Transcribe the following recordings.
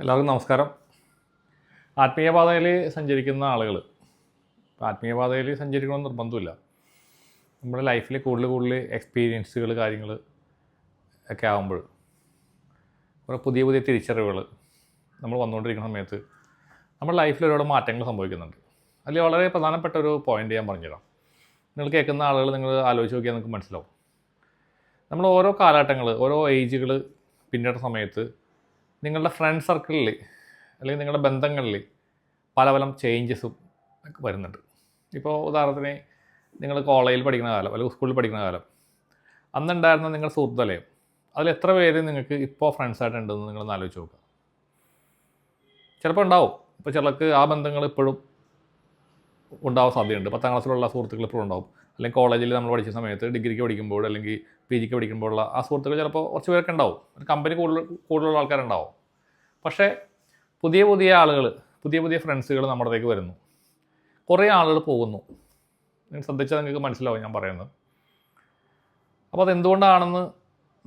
എല്ലാവർക്കും നമസ്കാരം. ആത്മീയപാതയിൽ സഞ്ചരിക്കുന്ന ആളുകൾ ആത്മീയപാതയിൽ സഞ്ചരിക്കണമെന്ന് നിർബന്ധമില്ല. നമ്മുടെ ലൈഫിൽ കൂടുതൽ എക്സ്പീരിയൻസുകൾ കാര്യങ്ങൾ ഒക്കെ ആകുമ്പോൾ കുറേ പുതിയ പുതിയ തിരിച്ചറിവുകൾ നമ്മൾ വന്നുകൊണ്ടിരിക്കുന്ന സമയത്ത് നമ്മുടെ ലൈഫിൽ ഒരുപാട് മാറ്റങ്ങൾ സംഭവിക്കുന്നുണ്ട്. അതിൽ വളരെ പ്രധാനപ്പെട്ട ഒരു പോയിൻ്റ് ഞാൻ പറഞ്ഞുതരാം. നിങ്ങൾ കേൾക്കുന്ന ആളുകൾ നിങ്ങൾ ആലോചിച്ച് നോക്കിയാൽ നിങ്ങൾക്ക് മനസ്സിലാവും. നമ്മൾ ഓരോ കാലഘട്ടങ്ങൾ, ഓരോ ഏജുകൾ പിന്നിട്ട സമയത്ത് നിങ്ങളുടെ ഫ്രണ്ട് സർക്കിളിൽ അല്ലെങ്കിൽ നിങ്ങളുടെ ബന്ധങ്ങളിൽ പല പല ചേഞ്ചസും ഒക്കെ വരുന്നുണ്ട്. ഇപ്പോൾ ഉദാഹരണത്തിന് നിങ്ങൾ കോളേജിൽ പഠിക്കുന്ന കാലം അല്ലെങ്കിൽ സ്കൂളിൽ പഠിക്കുന്ന കാലം, അന്നുണ്ടായിരുന്ന നിങ്ങളുടെ സുഹൃത്തുവലയം, അതിൽ എത്ര പേര് നിങ്ങൾക്ക് ഇപ്പോൾ ഫ്രണ്ട്സായിട്ടുണ്ടെന്ന് നിങ്ങളൊന്ന് ആലോചിച്ച് നോക്കുക. ചിലപ്പോൾ ഉണ്ടാവും. ഇപ്പോൾ ചിലർക്ക് ആ ബന്ധങ്ങൾ ഇപ്പോഴും ഉണ്ടാവാൻ സാധ്യതയുണ്ട്. 10ാം ക്ലാസ്സിലുള്ള സുഹൃത്തുക്കൾ ഇപ്പോഴും ഉണ്ടാവും. അല്ലെങ്കിൽ കോളേജിൽ നമ്മൾ പഠിച്ച സമയത്ത് ഡിഗ്രിക്ക് പഠിക്കുമ്പോൾ അല്ലെങ്കിൽ പി ജിക്ക് പഠിക്കുമ്പോഴുള്ള ആ സുഹൃത്തുക്കൾ ചിലപ്പോൾ കുറച്ച് പേരൊക്കെ ഉണ്ടാവും. ഒരു കമ്പനി കൂടുതലുള്ള ആൾക്കാരുണ്ടാവും. പക്ഷേ പുതിയ പുതിയ ആളുകൾ, പുതിയ പുതിയ ഫ്രണ്ട്സുകൾ നമ്മുടെ അടുത്തേക്ക് വരുന്നു. കുറേ ആളുകൾ പോകുന്നു. നിങ്ങൾ ശ്രദ്ധിച്ചാൽ നിങ്ങൾക്ക് മനസ്സിലാവും ഞാൻ പറയുന്നത്. അപ്പോൾ അതെന്തുകൊണ്ടാണെന്ന്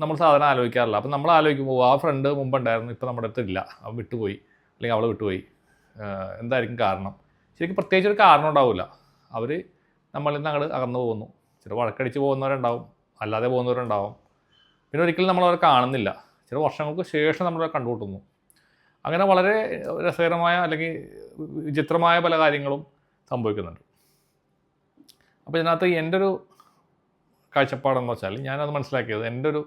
നമ്മൾ സാധാരണ ആലോചിക്കാറില്ല. അപ്പോൾ നമ്മൾ ആലോചിക്കുമ്പോൾ ആ ഫ്രണ്ട് മുമ്പുണ്ടായിരുന്നു, ഇപ്പോൾ നമ്മുടെ അടുത്തില്ല, അവൻ വിട്ടുപോയി അല്ലെങ്കിൽ അവൾ വിട്ടുപോയി, എന്തായിരിക്കും കാരണം? ശരിക്കും പ്രത്യേകിച്ച് ഒരു കാരണം ഉണ്ടാവില്ല. അവർ നമ്മളിൽ നിന്ന് അങ്ങോട്ട് അകന്നു പോകുന്നു. ചില വഴക്കടിച്ച് പോകുന്നവരുണ്ടാവും, അല്ലാതെ പോകുന്നവരുണ്ടാവും. പിന്നെ ഒരിക്കലും നമ്മളവരെ കാണുന്നില്ല. ചില വർഷങ്ങൾക്ക് ശേഷം നമ്മളെ കണ്ടുമുട്ടുന്നു. അങ്ങനെ വളരെ രസകരമായ അല്ലെങ്കിൽ വിചിത്രമായ പല കാര്യങ്ങളും സംഭവിക്കുന്നുണ്ട്. അപ്പോൾ ഇതിനകത്ത് എൻ്റെ ഒരു കാഴ്ചപ്പാടെന്ന് വെച്ചാൽ, ഞാനത് മനസ്സിലാക്കിയത് എൻ്റെ ഒരു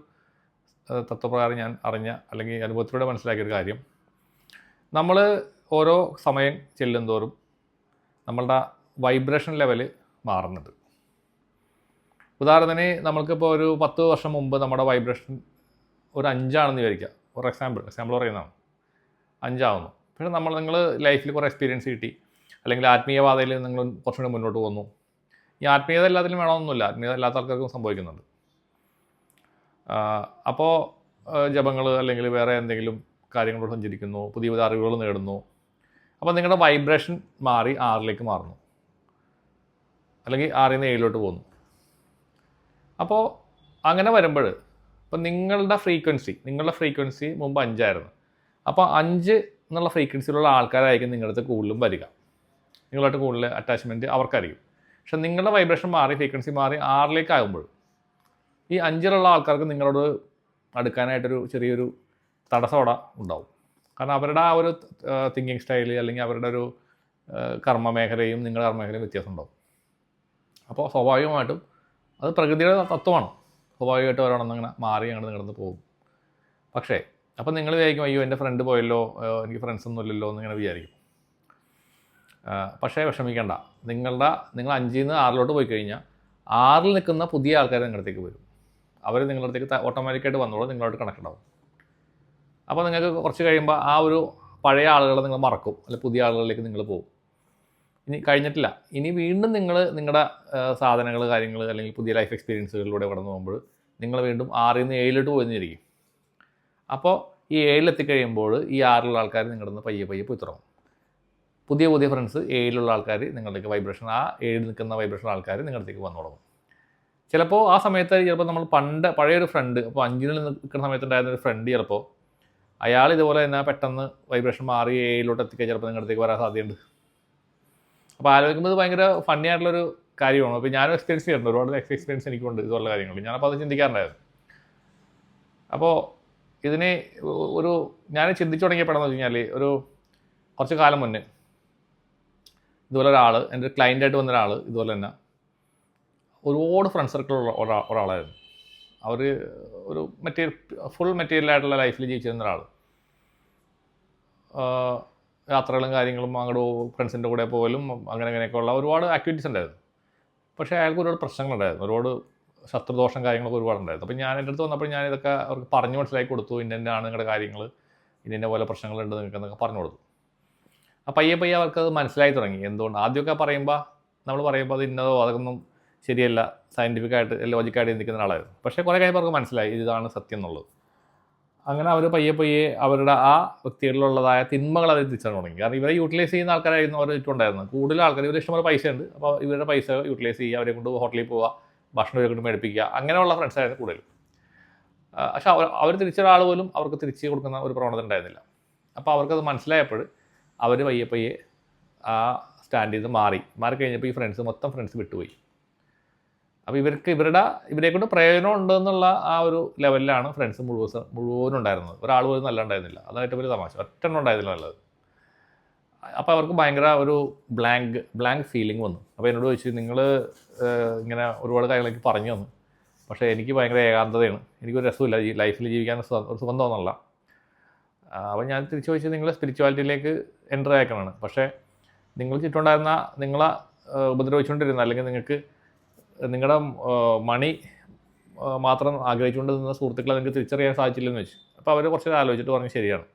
തത്വപ്രകാരം ഞാൻ അറിഞ്ഞ അല്ലെങ്കിൽ അനുഭവത്തിലൂടെ മനസ്സിലാക്കിയൊരു കാര്യം, നമ്മൾ ഓരോ സമയം ചെല്ലുന്തോറും നമ്മളുടെ വൈബ്രേഷൻ ലെവൽ മാറുന്നുണ്ട്. ഉദാഹരണത്തിന് നമ്മൾക്കിപ്പോൾ ഒരു 10 വർഷം മുമ്പ് നമ്മുടെ വൈബ്രേഷൻ ഒരു 5 ആണെന്ന് വിചാരിക്കുക. ഒരു എക്സാമ്പിൾ പറയുന്നതാണ്. 5 ആവുന്നു. പക്ഷേ നിങ്ങൾ ലൈഫിൽ കുറേ എക്സ്പീരിയൻസ് കിട്ടി, അല്ലെങ്കിൽ ആത്മീയപാതയിൽ നിങ്ങൾ കുറച്ചുകൂടി മുന്നോട്ട് പോകുന്നു. ഈ ആത്മീയത എല്ലാത്തിലും വേണമെന്നൊന്നുമില്ല, ആത്മീയത എല്ലാത്ത ആൾക്കാർക്കും സംഭവിക്കുന്നുണ്ട്. അപ്പോൾ ജപങ്ങൾ അല്ലെങ്കിൽ വേറെ എന്തെങ്കിലും കാര്യങ്ങളോട് സഞ്ചരിക്കുന്നു, പുതിയ പുതിയ അറിവുകൾ നേടുന്നു. അപ്പോൾ നിങ്ങളുടെ വൈബ്രേഷൻ മാറി 6ലേക്ക് മാറുന്നു, അല്ലെങ്കിൽ 6ൽ നിന്ന് 7ലോട്ട് പോകുന്നു. അപ്പോൾ അങ്ങനെ വരുമ്പോൾ ഇപ്പോൾ നിങ്ങളുടെ ഫ്രീക്വൻസി മുമ്പ് 5 ആയിരുന്നു. അപ്പോൾ 5 എന്നുള്ള ഫ്രീക്വൻസിയിലുള്ള ആൾക്കാരായിരിക്കും നിങ്ങളുടെ അടുത്ത് കൂടുതലും വരിക. നിങ്ങളായിട്ട് കൂടുതൽ അറ്റാച്ച്മെൻറ്റ് അവർക്കായിരിക്കും. പക്ഷെ നിങ്ങളുടെ വൈബ്രേഷൻ മാറി, ഫ്രീക്വൻസി മാറി 6ലേക്ക് ആകുമ്പോൾ ഈ 5ലുള്ള ആൾക്കാർക്ക് നിങ്ങളോട് അടുക്കാനായിട്ടൊരു ചെറിയൊരു തടസ്സം അവിടെ ഉണ്ടാവും. കാരണം അവരുടെ ആ ഒരു തിങ്കിങ് സ്റ്റൈൽ അല്ലെങ്കിൽ അവരുടെ ഒരു കർമ്മമേഖലയും നിങ്ങളുടെ കർമ്മമേഖലയും വ്യത്യാസം ഉണ്ടാവും. അപ്പോൾ സ്വാഭാവികമായിട്ടും അത് പ്രകൃതിയുടെ തത്വമാണ്. സ്വാഭാവികമായിട്ട് ഒരാളൊന്നിങ്ങനെ മാറി അങ്ങോട്ട് നിങ്ങളൊന്ന് പോകും. പക്ഷേ അപ്പോൾ നിങ്ങൾ വിചാരിക്കും, അയ്യോ എൻ്റെ ഫ്രണ്ട് പോയല്ലോ, എനിക്ക് ഫ്രണ്ട്സൊന്നും ഇല്ലല്ലോ എന്നിങ്ങനെ വിചാരിക്കും. പക്ഷേ വിഷമിക്കേണ്ട. നിങ്ങൾ 5ൽ നിന്ന് 6ലോട്ട് പോയി കഴിഞ്ഞാൽ 6ൽ നിൽക്കുന്ന പുതിയ ആൾക്കാർ നിങ്ങളടുത്തേക്ക് വരും. അവർ നിങ്ങളുടെ അടുത്തേക്ക് ഓട്ടോമാറ്റിക്കായിട്ട് വന്നോളൂ, നിങ്ങളോട് കണക്ട് ഉണ്ടാവും. അപ്പോൾ നിങ്ങൾക്ക് കുറച്ച് കഴിയുമ്പോൾ ആ ഒരു പഴയ ആളുകളെ നിങ്ങൾ മറക്കും, അല്ലെങ്കിൽ പുതിയ ആളുകളിലേക്ക് നിങ്ങൾ പോകും. ഇനി കഴിഞ്ഞിട്ടില്ല. ഇനി വീണ്ടും നിങ്ങളുടെ സാധനങ്ങൾ, കാര്യങ്ങൾ അല്ലെങ്കിൽ പുതിയ ലൈഫ് എക്സ്പീരിയൻസുകളിലൂടെ കടന്നു പോകുമ്പോൾ നിങ്ങൾ വീണ്ടും 6ൽ നിന്ന് 7ലോട്ട് പോയിരിക്കും. അപ്പോൾ ഈ 7ലെത്തിക്കഴിയുമ്പോൾ ഈ 6ലുള്ള ആൾക്കാർ നിങ്ങളുടെ നിന്ന് പയ്യെ പോയി തുടങ്ങും. പുതിയ പുതിയ ഫ്രണ്ട്സ് 7ലുള്ള ആൾക്കാർ നിങ്ങളിലേക്ക് വൈബ്രേഷൻ, ആ 7 നിൽക്കുന്ന വൈബ്രേഷൻ ആൾക്കാർ നിങ്ങളിലേക്ക് വന്നു തുടങ്ങും. ചിലപ്പോൾ ആ സമയത്ത് നമ്മൾ പഴയൊരു ഫ്രണ്ട്, അപ്പോൾ 5ൽ നിൽക്കുന്ന സമയത്തുണ്ടായിരുന്ന ഒരു ഫ്രണ്ട് ചിലപ്പോൾ അയാൾ ഇതുപോലെ തന്നെ പെട്ടെന്ന് വൈബ്രേഷൻ മാറി 7ലോട്ട് എത്തിക്കാൻ ചിലപ്പോൾ നിങ്ങളടുത്തേക്ക് വരാൻ സാധ്യതയുണ്ട്. അപ്പോൾ ആലോചിക്കുമ്പോൾ ഇത് ഭയങ്കര ഫണ്ണി ആയിട്ടുള്ളൊരു കാര്യമാണ്. അപ്പോൾ ഞാനും എക്സ്പീരിയൻസ് ചെയ്യുന്നുണ്ട്, ഒരുപാട് എക്സ്പീരിയൻസ് എനിക്കുണ്ട് ഇതുപോലുള്ള കാര്യങ്ങൾ. ഞാനപ്പോൾ അത് ചിന്തിക്കാറുണ്ടായിരുന്നു. അപ്പോൾ ഇതിനെ ഞാൻ ചിന്തിച്ചു തുടങ്ങിയപ്പോഴെന്ന് വെച്ച് കഴിഞ്ഞാൽ, ഒരു കുറച്ച് കാലം മുന്നേ ഇതുപോലെ ഒരാൾ, എൻ്റെ ഒരു ക്ലയൻ്റായിട്ട് വന്ന ഒരാൾ ഇതുപോലെ തന്നെ ഒരുപാട് ഫ്രണ്ട് സർക്കിളുള്ള ഒരാളായിരുന്നു. അവർ ഒരു ഫുൾ മെറ്റീരിയലായിട്ടുള്ള ലൈഫിൽ ജീവിച്ചിരുന്ന ഒരാൾ. യാത്രകളും കാര്യങ്ങളും അങ്ങോട്ട് ഫ്രണ്ട്സിൻ്റെ കൂടെ പോലും അങ്ങനെയൊക്കെയുള്ള ഒരുപാട് ആക്ടിവിറ്റീസ് ഉണ്ടായിരുന്നു. പക്ഷേ അയാൾക്ക് ഒരുപാട് പ്രശ്നങ്ങളുണ്ടായിരുന്നു, ഒരുപാട് ശത്രുദോഷം കാര്യങ്ങളൊക്കെ ഒരുപാടുണ്ടായിരുന്നു. അപ്പോൾ ഞാൻ എൻ്റെ അടുത്ത് വന്നപ്പോൾ ഞാൻ ഇതൊക്കെ അവർക്ക് പറഞ്ഞ് മനസ്സിലാക്കി കൊടുത്തു. ഇന്നതാണ് നിങ്ങളുടെ കാര്യങ്ങൾ, ഇന്ന പോലെ പ്രശ്നങ്ങളുണ്ട് നിങ്ങൾക്കെന്നൊക്കെ പറഞ്ഞു കൊടുത്തു. ആ പയ്യെ അവർക്കത് മനസ്സിലായി തുടങ്ങി. എന്തുകൊണ്ട് ആദ്യമൊക്കെ നമ്മൾ പറയുമ്പോൾ അത് ഇന്നതോ അതൊന്നും ശരിയല്ല, സയൻറ്റിഫിക്കായിട്ട് ലോജിക്കായിട്ട് ചിന്തിക്കുന്ന ആളായിരുന്നു. പക്ഷേ കുറേ കഴിയുമ്പോൾ അവർക്ക് മനസ്സിലായി ഇതാണ് സത്യം എന്നുള്ളത്. അങ്ങനെ അവർ പയ്യെ അവരുടെ ആ വ്യക്തികളിലുള്ളതായ തിന്മകൾ അവർ തിരിച്ചറിഞ്ഞു തുടങ്ങി. കാരണം ഇവരെ യൂട്ടിലൈസ് ചെയ്യുന്ന ആൾക്കാരായിരുന്നു അവർ ചുറ്റുണ്ടായിരുന്നത്. കൂടുതൽ ആൾക്കാർ, ഇവർ ഇഷ്ടംപോലെ പൈസ ഉണ്ട്, അപ്പോൾ ഇവരുടെ പൈസ യൂട്ടിലൈസ് ചെയ്യുക, അവരെ കൊണ്ട് ഹോട്ടലിൽ പോവുക, ഭക്ഷണം ഇവരെ കൊണ്ട് മേടിപ്പിക്കുക, അങ്ങനെയുള്ള ഫ്രണ്ട്സായിരുന്നു കൂടുതലും. പക്ഷെ അവർ തിരിച്ചൊരാൾ പോലും അവർക്ക് തിരിച്ച് കൊടുക്കുന്ന ഒരു പ്രവണത ഉണ്ടായിരുന്നില്ല. അപ്പോൾ അവർക്കത് മനസ്സിലായപ്പോൾ അവർ പയ്യെ പയ്യെ ആ സ്റ്റാൻഡിൽ നിന്ന് മാറിക്കഴിഞ്ഞപ്പോൾ ഈ മൊത്തം ഫ്രണ്ട്സ് വിട്ടുപോയി. അപ്പോൾ ഇവരെ കൊണ്ട് പ്രയോജനം ഉണ്ടെന്നുള്ള ആ ഒരു ലെവലിലാണ് ഫ്രണ്ട്സ് മുഴുവനും ഉണ്ടായിരുന്നത്. ഒരാൾ പോലും നല്ല ഉണ്ടായിരുന്നില്ല. അതാണ് ഏറ്റവും വലിയ തമാശ. ഒറ്റെണ്ണം ഉണ്ടായിരുന്നില്ല നല്ലത്. അപ്പോൾ അവർക്ക് ഭയങ്കര ഒരു ബ്ലാങ്ക് ഫീലിംഗ് വന്നു. അപ്പോൾ എന്നോട് ചോദിച്ചു, നിങ്ങൾ ഇങ്ങനെ ഒരുപാട് കാര്യങ്ങളൊക്കെ പറഞ്ഞു തന്നു, പക്ഷേ എനിക്ക് ഭയങ്കര ഏകാന്തതയാണ്, എനിക്കൊരു രസമില്ല ലൈഫിൽ ജീവിക്കാൻ ഒരു സുഖം തോന്നല്ല. അപ്പോൾ ഞാൻ തിരിച്ചു ചോദിച്ചത്, നിങ്ങൾ സ്പിരിച്വാലിറ്റിയിലേക്ക് എൻ്റർ ആക്കണമാണ്, പക്ഷേ നിങ്ങൾ ചുറ്റുണ്ടായിരുന്ന നിങ്ങളെ ഉപദ്രവിച്ചുകൊണ്ടിരുന്ന അല്ലെങ്കിൽ നിങ്ങളുടെ മണി മാത്രം ആഗ്രഹിച്ചുകൊണ്ട് നിന്ന സുഹൃത്തുക്കളെ നിങ്ങൾക്ക് തിരിച്ചറിയാൻ സാധിച്ചില്ലെന്ന് വെച്ചു. അപ്പോൾ അവർ കുറച്ച് ആലോചിച്ചിട്ട് പറഞ്ഞു ശരിയാണ്,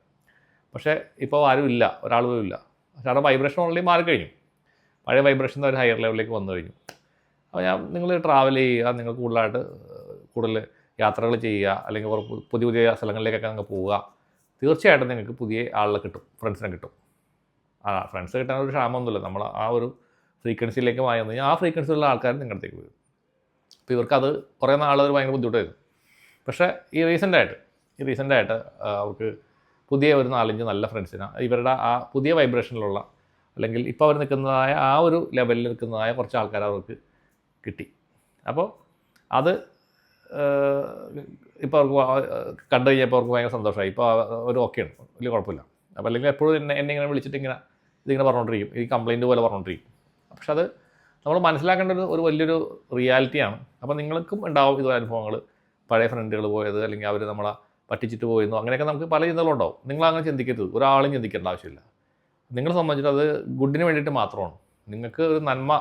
പക്ഷേ ഇപ്പോൾ ആരും ഇല്ല, ഒരാൾ പോലും ഇല്ല. കാരണം വൈബ്രേഷൻ ഓൾറെഡി മാറിക്കഴിഞ്ഞു. പഴയ വൈബ്രേഷൻ ഒരു ഹയർ ലെവലിലേക്ക് വന്നു കഴിഞ്ഞു. അപ്പോൾ നിങ്ങൾ ട്രാവൽ ചെയ്യുക, നിങ്ങൾ കൂടുതൽ യാത്രകൾ ചെയ്യുക, അല്ലെങ്കിൽ പുതിയ സ്ഥലങ്ങളിലേക്കൊക്കെ നിങ്ങൾ പോവുക, തീർച്ചയായിട്ടും നിങ്ങൾക്ക് പുതിയ ആളെ കിട്ടും, ഫ്രണ്ട്സിനെ കിട്ടും. ഫ്രണ്ട്സ് കിട്ടാൻ ഒരു ക്ഷാമമൊന്നുമില്ല. നമ്മൾ ആ ഒരു ഫ്രീക്വൻസിയിലേക്ക് വാങ്ങി വന്നു കഴിഞ്ഞാൽ ആ ഫ്രീക്വൻസിയിലുള്ള ആൾക്കാർ നിങ്ങളുടെ അടുത്തേക്ക് വരും. അപ്പോൾ ഇവർക്കത് കുറേ നാൾ ഭയങ്കര ബുദ്ധിമുട്ടായിരുന്നു. പക്ഷേ ഈ റീസെൻ്റായിട്ട് അവർക്ക് പുതിയ ഒരു 4-5 നല്ല ഫ്രണ്ട്സിനെ ഇവരുടെ ആ പുതിയ വൈബ്രേഷനിലുള്ള അല്ലെങ്കിൽ ഇപ്പോൾ അവർ നിൽക്കുന്നതായ ആ ഒരു ലെവലിൽ നിൽക്കുന്നതായ കുറച്ച് ആൾക്കാർ അവർക്ക് കിട്ടി. അപ്പോൾ അത് ഇപ്പോൾ അവർക്ക് കണ്ടു കഴിഞ്ഞപ്പോൾ അവർക്ക് ഭയങ്കര സന്തോഷമായി. ഇപ്പോൾ ഒരു ഓക്കെയാണ്, വലിയ കുഴപ്പമില്ല. അപ്പോൾ അല്ലെങ്കിൽ എപ്പോഴും എന്നെ ഇങ്ങനെ വിളിച്ചിട്ട് ഇതിങ്ങനെ പറഞ്ഞുകൊണ്ടിരിക്കും, ഈ കംപ്ലയിൻറ്റ് പോലെ പറഞ്ഞുകൊണ്ടിരിക്കും. പക്ഷെ അത് നമ്മൾ മനസ്സിലാക്കേണ്ട ഒരു വലിയൊരു റിയാലിറ്റിയാണ്. അപ്പോൾ നിങ്ങൾക്കും ഉണ്ടാവും ഇതുപോലെ അനുഭവങ്ങൾ, പഴയ ഫ്രണ്ടുകൾ പോയത്, അല്ലെങ്കിൽ അവർ നമ്മളെ പറ്റിച്ചിട്ട് പോയെന്നോ, അങ്ങനെയൊക്കെ നമുക്ക് പല ചിന്തകളുണ്ടാവും. നിങ്ങളങ്ങനെ ചിന്തിക്കരുത്, ഒരാളും ചിന്തിക്കേണ്ട ആവശ്യമില്ല. നിങ്ങളെ സംബന്ധിച്ചിട്ട് അത് ഗുഡിന് വേണ്ടിയിട്ട് മാത്രമാണ്. നിങ്ങൾക്ക് ഒരു നന്മ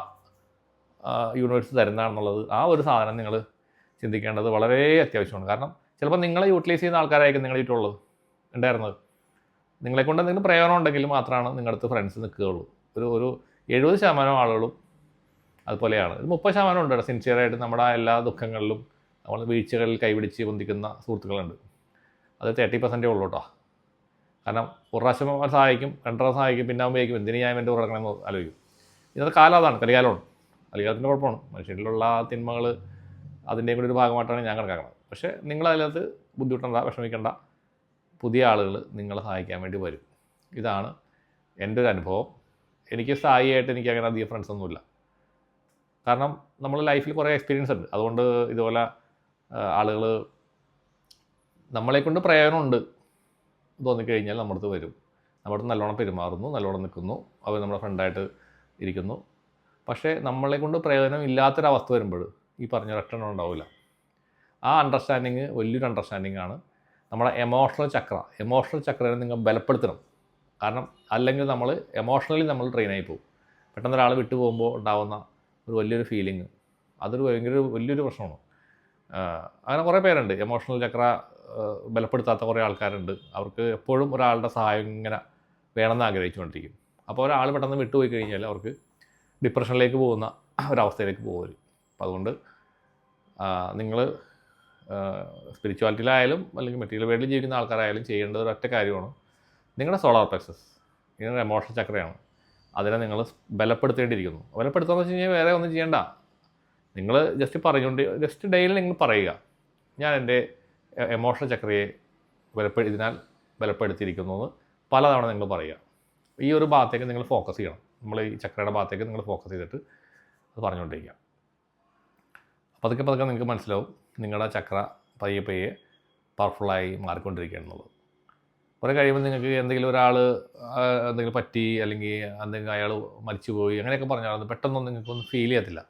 യൂണിവേഴ്സ് തരുന്നതാണെന്നുള്ളത് ആ ഒരു സാധനം നിങ്ങൾ ചിന്തിക്കേണ്ടത് വളരെ അത്യാവശ്യമാണ്. കാരണം ചിലപ്പോൾ നിങ്ങളെ യൂട്ടിലൈസ് ചെയ്യുന്ന ആൾക്കാരായിരിക്കും നിങ്ങളുടെ ചുറ്റുമുള്ളത് ഉണ്ടായിരുന്നത്. നിങ്ങളെക്കൊണ്ട് എന്തെങ്കിലും പ്രയോജനം ഉണ്ടെങ്കിൽ മാത്രമാണ് നിങ്ങളുടെ അടുത്ത് ഫ്രണ്ട്സ് നിൽക്കുകയുള്ളൂ. ഒരു 70% ആളുകളും അതുപോലെയാണ്. ഒരു 30% ഉണ്ട് സിൻസിയറായിട്ട് നമ്മുടെ എല്ലാ ദുഃഖങ്ങളിലും നമ്മൾ വീഴ്ചകളിൽ കൈപിടിച്ച് പൊന്തിക്കുന്ന സുഹൃത്തുക്കളുണ്ട്. അത് 30% ഉള്ളൂ കേട്ടോ. കാരണം ഒരു പ്രാവശ്യം സഹായിക്കും, 2 പ്രാവശ്യം സഹായിക്കും, പിന്നെ ആകുമ്പോഴേക്കും എന്തിനു ഞാൻ എൻ്റെ ഉറക്കണമെന്ന് ആലോചിക്കും. ഇന്നത്തെ കാലം അതാണ്, കലികാലത്തിൻ്റെ കുഴപ്പമാണ്. മനുഷ്യരിലുള്ള തിന്മകൾ അതിൻ്റെയും കൂടി ഒരു ഭാഗമായിട്ടാണ് ഞാൻ കണക്കാക്കുന്നത്. പക്ഷേ നിങ്ങളതിനകത്ത് ബുദ്ധിമുട്ടണ്ട, വിഷമിക്കേണ്ട. പുതിയ ആളുകൾ നിങ്ങളെ സഹായിക്കാൻ വേണ്ടി വരും. ഇതാണ് എൻ്റെ ഒരു അനുഭവം. എനിക്ക് സ്ഥായിയായിട്ട് എനിക്ക് അങ്ങനെ അധികം ഫ്രണ്ട്സൊന്നുമില്ല. കാരണം നമ്മൾ ലൈഫിൽ കുറേ എക്സ്പീരിയൻസ് ഉണ്ട്. അതുകൊണ്ട് ഇതുപോലെ ആളുകൾ നമ്മളെക്കൊണ്ട് പ്രയോജനമുണ്ട് തോന്നിക്കഴിഞ്ഞാൽ നമ്മുടെ അടുത്ത് വരും, നമ്മുടെ അടുത്ത് നല്ലോണം പെരുമാറുന്നു, നല്ലോണം നിൽക്കുന്നു, അവർ നമ്മുടെ ഫ്രണ്ടായിട്ട് ഇരിക്കുന്നു. പക്ഷേ നമ്മളെക്കൊണ്ട് പ്രയോജനം ഇല്ലാത്തൊരവസ്ഥ വരുമ്പോൾ ഈ പറഞ്ഞ ഒരെണ്ണം ഉണ്ടാവില്ല. ആ അണ്ടർസ്റ്റാൻഡിങ് വലിയൊരു അണ്ടർസ്റ്റാൻഡിങ് ആണ്. നമ്മുടെ എമോഷണൽ ചക്രനെ നിങ്ങൾ ബലപ്പെടുത്തണം. കാരണം അല്ലെങ്കിൽ നമ്മൾ എമോഷണലി നമ്മൾ ട്രെയിനായി പോകും. പെട്ടെന്ന് ഒരാൾ വിട്ടു പോകുമ്പോൾ ഉണ്ടാകുന്ന ഒരു വലിയൊരു ഫീലിംഗ്, അതൊരു വലിയൊരു പ്രശ്നമാണ്. അങ്ങനെ കുറേ പേരുണ്ട് എമോഷണൽ ചക്ര ബലപ്പെടുത്താത്ത കുറേ ആൾക്കാരുണ്ട്. അവർക്ക് എപ്പോഴും ഒരാളുടെ സഹായം ഇങ്ങനെ വേണമെന്ന് ആഗ്രഹിച്ചുകൊണ്ടിരിക്കും. അപ്പോൾ ഒരാൾ പെട്ടെന്ന് വിട്ടുപോയി കഴിഞ്ഞാൽ അവർക്ക് ഡിപ്രഷനിലേക്ക് പോകുന്ന ഒരവസ്ഥയിലേക്ക് പോകും. അപ്പോൾ അതുകൊണ്ട് നിങ്ങൾ സ്പിരിച്വാലിറ്റിയിലായാലും അല്ലെങ്കിൽ മെറ്റീരിയൽ വേൾഡിൽ ജീവിക്കുന്ന ആൾക്കാരായാലും ചെയ്യേണ്ടത് ഒരൊറ്റ കാര്യമാണ്. നിങ്ങളുടെ സോളാർ പ്ലെക്സസ് നിങ്ങളുടെ എമോഷണൽ ചക്രയാണ്. അതിനെ നിങ്ങൾ ബലപ്പെടുത്തേണ്ടിയിരിക്കുന്നു. ബലപ്പെടുത്തുകയെന്ന് വെച്ച് കഴിഞ്ഞാൽ വേറെ ഒന്നും ചെയ്യേണ്ട. നിങ്ങൾ ജസ്റ്റ് ഡെയിലി നിങ്ങൾ പറയുക, ഞാൻ എൻ്റെ എമോഷണൽ ചക്രയെ ഇതിനാൽ ബലപ്പെടുത്തിയിരിക്കുന്നു എന്ന് പലതവണ നിങ്ങൾ പറയുക. ഈ ഒരു ഭാഗത്തേക്ക് നിങ്ങൾ ഫോക്കസ് ചെയ്യണം. നമ്മൾ ഈ ചക്രയുടെ ഭാഗത്തേക്ക് നിങ്ങൾ ഫോക്കസ് ചെയ്തിട്ട് അത് പറഞ്ഞുകൊണ്ടിരിക്കുക. പതുക്കെ നിങ്ങൾക്ക് മനസ്സിലാവും നിങ്ങളുടെ ചക്ര പയ്യെ പവർഫുള്ളായി മാറിക്കൊണ്ടിരിക്കുകയാണെന്നുള്ളത്. കുറേ കഴിയുമ്പോൾ നിങ്ങൾക്ക് എന്തെങ്കിലും ഒരാൾ എന്തെങ്കിലും പറ്റി അല്ലെങ്കിൽ എന്തെങ്കിലും അയാൾ മരിച്ചുപോയി അങ്ങനെയൊക്കെ പറഞ്ഞാൽ പെട്ടെന്നൊന്നും നിങ്ങൾക്കൊന്നും ഫീൽ ചെയ്യത്തില്ല.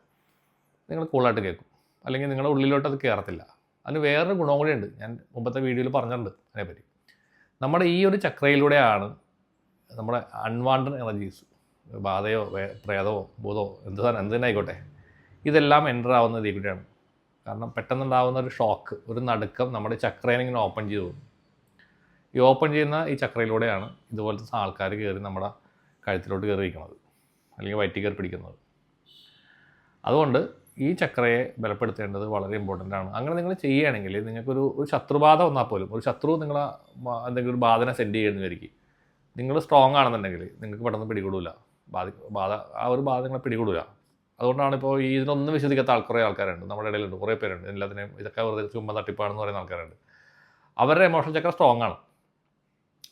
നിങ്ങൾ കൂളായിട്ട് കേൾക്കും, അല്ലെങ്കിൽ നിങ്ങളുടെ ഉള്ളിലോട്ട് അത് കയറത്തില്ല. അതിന് വേറൊരു ഗുണം കൂടിയുണ്ട്. ഞാൻ മുമ്പത്തെ വീഡിയോയിൽ പറഞ്ഞിട്ടുണ്ട് അതിനെപ്പറ്റി. നമ്മുടെ ഈ ഒരു ചക്രയിലൂടെയാണ് നമ്മുടെ അൺവാണ്ടഡ് എനർജീസ്, ബാധയോ പ്രേതമോ ഭൂതമോ എന്തിനായിക്കോട്ടെ, ഇതെല്ലാം എൻ്റർ ആവുന്നത് ഇതിൽ കൂടെയാണ്. കാരണം പെട്ടെന്നുണ്ടാകുന്ന ഒരു ഷോക്ക്, ഒരു നടുക്കം നമ്മുടെ ചക്രേനെ ഇങ്ങനെ ഓപ്പൺ ചെയ്ത് പോകും. ഈ ഓപ്പൺ ചെയ്യുന്ന ഈ ചക്രയിലൂടെയാണ് ഇതുപോലത്തെ ആൾക്കാർ കയറി നമ്മുടെ കഴുത്തിലോട്ട് കയറി വയ്ക്കുന്നത്, അല്ലെങ്കിൽ വയറ്റിൽ കയറി പിടിക്കുന്നത്. അതുകൊണ്ട് ഈ ചക്രയെ ബലപ്പെടുത്തേണ്ടത് വളരെ ഇമ്പോർട്ടൻ്റ് ആണ്. അങ്ങനെ നിങ്ങൾ ചെയ്യുകയാണെങ്കിൽ നിങ്ങൾക്കൊരു ശത്രുബാധ വന്നാൽ പോലും, ഒരു ശത്രു നിങ്ങളെ എന്തെങ്കിലും ഒരു ബാധന സെൻഡ് ചെയ്യുന്നതായിരിക്കും, നിങ്ങൾ സ്ട്രോങ് ആണെന്നുണ്ടെങ്കിൽ നിങ്ങൾക്ക് പെട്ടെന്ന് പിടികൂടില്ല. ബാധ ആ ഒരു ബാധ നിങ്ങളെ പിടികൂടില്ല. അതുകൊണ്ടാണ് ഇപ്പോൾ ഇതിനൊന്നും വിശ്വസിക്കാത്ത കുറേ ആൾക്കാരുണ്ട് നമ്മുടെ ഇടയിലുണ്ട്, കുറേ പേരുണ്ട്. എല്ലാത്തിനെയും ഇതൊക്കെ വെറുതെ ചുമ്മാ തട്ടിപ്പാണെന്ന് പറയുന്ന ആൾക്കാരുണ്ട്. അവരുടെ എമോഷണൽ ചക്ര സ്ട്രോങ് ആണ്.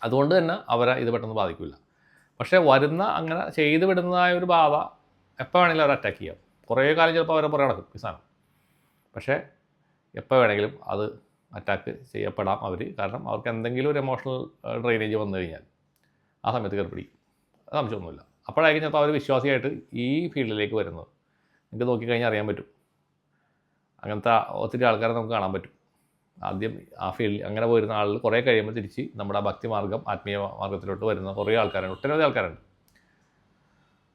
അതുകൊണ്ട് തന്നെ അവരെ ഇത് പെട്ടെന്ന് ബാധിക്കില്ല. പക്ഷേ അങ്ങനെ ചെയ്ത് വിടുന്നതായ ഒരു ബാധ എപ്പോൾ വേണമെങ്കിലും അവർ അറ്റാക്ക് ചെയ്യാം. കുറേ കാലം ചിലപ്പോൾ അവരെ പുറകെ നടക്കും ഈ സാധനം. പക്ഷേ എപ്പോൾ വേണമെങ്കിലും അത് അറ്റാക്ക് ചെയ്യപ്പെടാം അവർ. കാരണം അവർക്ക് എന്തെങ്കിലും ഒരു എമോഷണൽ ഡ്രെയിനേജ് വന്നു കഴിഞ്ഞാൽ ആ സമയത്ത് കയറിപ്പിടിക്കും. അത് സംശയമൊന്നുമില്ല. അപ്പോഴായിരിക്കും ചിലപ്പോൾ അവർ വിശ്വാസിയായിട്ട് ഈ ഫീൽഡിലേക്ക് വരുന്നത്. നിങ്ങൾക്ക് നോക്കിക്കഴിഞ്ഞാൽ അറിയാൻ പറ്റും. അങ്ങനത്തെ ഒത്തിരി ആൾക്കാരെ നമുക്ക് കാണാൻ പറ്റും. ആദ്യം ആ ഫീൽഡിൽ അങ്ങനെ പോയിരുന്ന ആളുകൾ കുറേ കഴിയുമ്പോൾ തിരിച്ച് നമ്മുടെ ആ ഭക്തി മാർഗ്ഗം, ആത്മീയ മാർഗ്ഗത്തിലോട്ട് വരുന്ന കുറേ ആൾക്കാരുണ്ട്, ഒട്ടനവധി ആൾക്കാരുണ്ട്.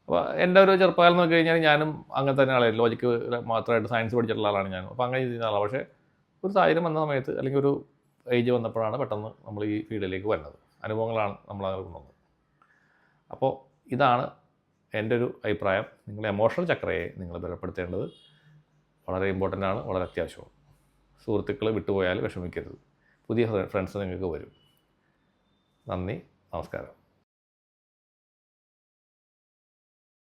അപ്പോൾ എൻ്റെ ഒരു ചെറുപ്പകാലം നോക്കി കഴിഞ്ഞാൽ ഞാനും അങ്ങനെ തന്നെ ആളായിരുന്നു. ലോജിക്ക് മാത്രമായിട്ട് സയൻസ് പഠിച്ചിട്ടുള്ള ആളാണ് ഞാനും. അപ്പോൾ അങ്ങനെ ചെയ്യുന്ന ആളാണ്. പക്ഷേ ഒരു സാഹചര്യം വന്ന സമയത്ത് അല്ലെങ്കിൽ ഒരു ഏജ് വന്നപ്പോഴാണ് പെട്ടെന്ന് നമ്മൾ ഈ ഫീൽഡിലേക്ക് വരുന്നത്. അനുഭവങ്ങളാണ് നമ്മളങ്ങനെ കൊണ്ടുവന്നത്. അപ്പോൾ ഇതാണ് എൻ്റെ ഒരു അഭിപ്രായം. നിങ്ങൾ എമോഷണൽ ചക്രയെ നിങ്ങൾ ബലപ്പെടുത്തേണ്ടത് വളരെ ഇമ്പോർട്ടൻ്റ് ആണ്, വളരെ അത്യാവശ്യമാണ്. സുഹൃത്തുക്കൾ വിട്ടുപോയാൽ വിഷമിക്കരുത്. പുതിയ ഫ്രണ്ട്സ് നിങ്ങൾക്ക് വരും. നന്ദി, നമസ്കാരം.